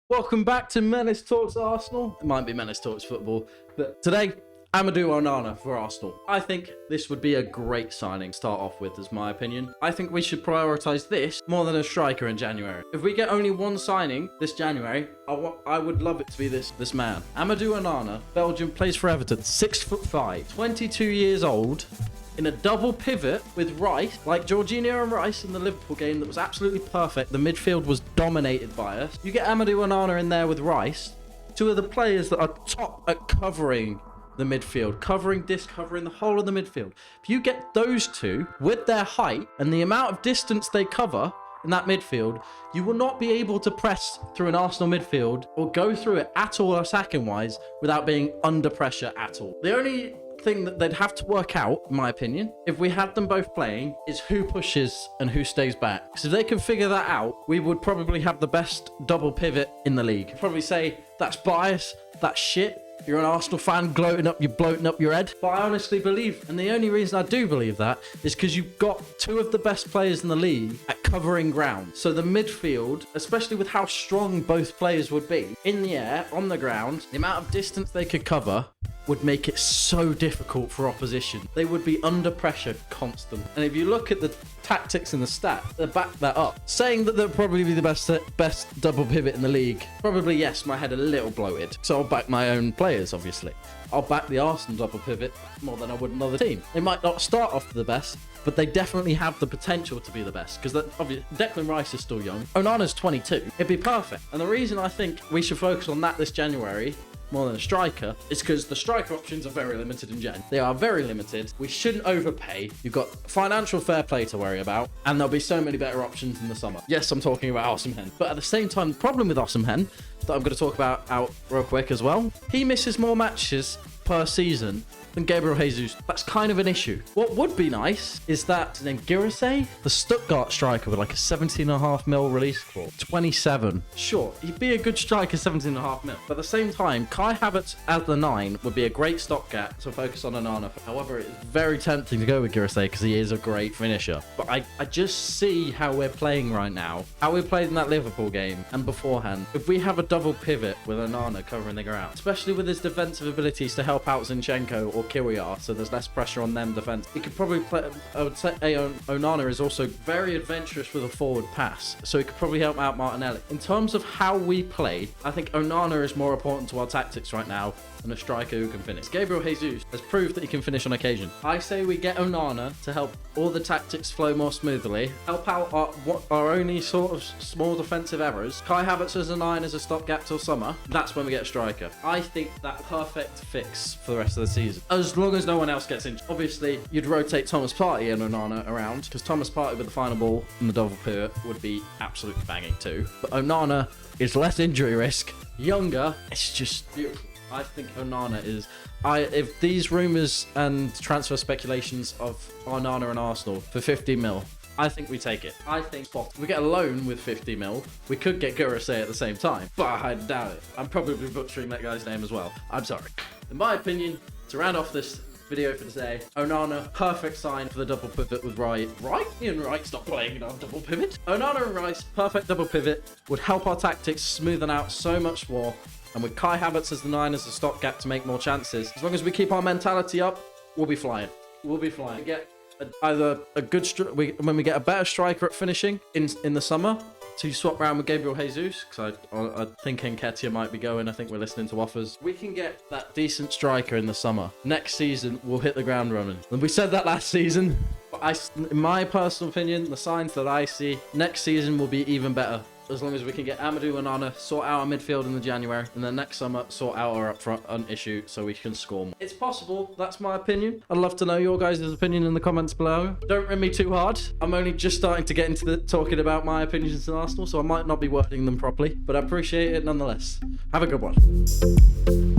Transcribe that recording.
Welcome back to Menace Talks Arsenal. It might be Menace Talks Football, but today, Amadou Onana for Arsenal. I think this would be a great signing to start off with, is my opinion. I think we should prioritise this more than a striker in January. If we get only one signing this January, I would love it to be this man. Amadou Onana, Belgium, plays for Everton, 6'5", 22 years old, in a double pivot with Rice, like Jorginho and Rice in the Liverpool game that was absolutely perfect. The midfield was dominated by us. You get Amadou Onana in there with Rice, two of the players that are top at covering the midfield, covering the whole of the midfield. If you get those two with their height and the amount of distance they cover in that midfield, you will not be able to press through an Arsenal midfield or go through it at all attacking wise without being under pressure at all. The only thing that they'd have to work out, in my opinion, if we had them both playing, is who pushes and who stays back. Because if they can figure that out, we would probably have the best double pivot in the league. You'd probably say that's bias, that's shit. You're an Arsenal fan, you're bloating up your head. But I honestly believe, and the only reason I do believe that is because you've got two of the best players in the league at covering ground. So the midfield, especially with how strong both players would be, in the air, on the ground, the amount of distance they could cover would make it so difficult for opposition. They would be under pressure constant. And if you look at the tactics and the stat, they back that up. Saying that they'll probably be the best double pivot in the league, probably yes, my head a little bloated. So I'll back my own players, obviously. I'll back the Arsenal double pivot more than I would another team. They might not start off the best, but they definitely have the potential to be the best, because obviously Declan Rice is still young. Onana's 22. It'd be perfect. And the reason I think we should focus on that this January more than a striker is because the striker options are very limited in Jan. They are very limited. We shouldn't overpay. You've got financial fair play to worry about, and there'll be so many better options in the summer. Yes, I'm talking about Osimhen, but at the same time, the problem with Osimhen that I'm going to talk about out real quick as well, he misses more matches per season than Gabriel Jesus. That's kind of an issue. What would be nice is that then Girasay, the Stuttgart striker with like a 17.5 mil release clause, 27. Sure, he'd be a good striker, 17.5 mil. But at the same time, Kai Havertz as the 9 would be a great stopgap to focus on Onana. However, it's very tempting to go with Girasay because he is a great finisher. But I just see how we're playing right now, how we played in that Liverpool game and beforehand. If we have a double pivot with Onana covering the ground, especially with his defensive abilities to help out Zinchenko or Kyriar, so there's less pressure on them defense. He could probably play. I would say Onana is also very adventurous with a forward pass, so he could probably help out Martinelli. In terms of how we play, I think Onana is more important to our tactics right now than a striker who can finish. Gabriel Jesus has proved that he can finish on occasion. I say we get Onana to help all the tactics flow more smoothly, help out our only sort of small defensive errors. Kai Havertz as a 9 as a stopgap till summer. That's when we get a striker. I think that perfect fix for the rest of the season, as long as no one else gets injured. Obviously, you'd rotate Thomas Partey and Onana around, because Thomas Partey with the final ball and the double pivot would be absolutely banging too. But Onana is less injury risk, younger. It's just beautiful. I think Onana is... if these rumours and transfer speculations of Onana and Arsenal for 50 mil, I think we take it. I think if we get a loan with 50 mil, we could get Girasay at the same time, but I doubt it. I'm probably butchering that guy's name as well. I'm sorry. In my opinion, to round off this video for today, Onana, perfect sign for the double pivot with Rice. Ian Wright's not playing in our double pivot. Onana and Rice, perfect double pivot, would help our tactics smoothen out so much more. And with Kai Havertz as the 9 as a stopgap to make more chances, as long as we keep our mentality up, we'll be flying. We'll be flying. We get either a good when we get a better striker at finishing in the summer to swap around with Gabriel Jesus, because I think Nketiah might be going. I think we're listening to offers. We can get that decent striker in the summer. Next season, we'll hit the ground running. And we said that last season. But in my personal opinion, the signs that I see, next season will be even better. As long as we can get Amadou and Onana, sort out our midfield in the January, and then next summer, sort out our up front issue so we can score more. It's possible. That's my opinion. I'd love to know your guys' opinion in the comments below. Don't rim me too hard. I'm only just starting to get into talking about my opinions in Arsenal, so I might not be wording them properly, but I appreciate it nonetheless. Have a good one.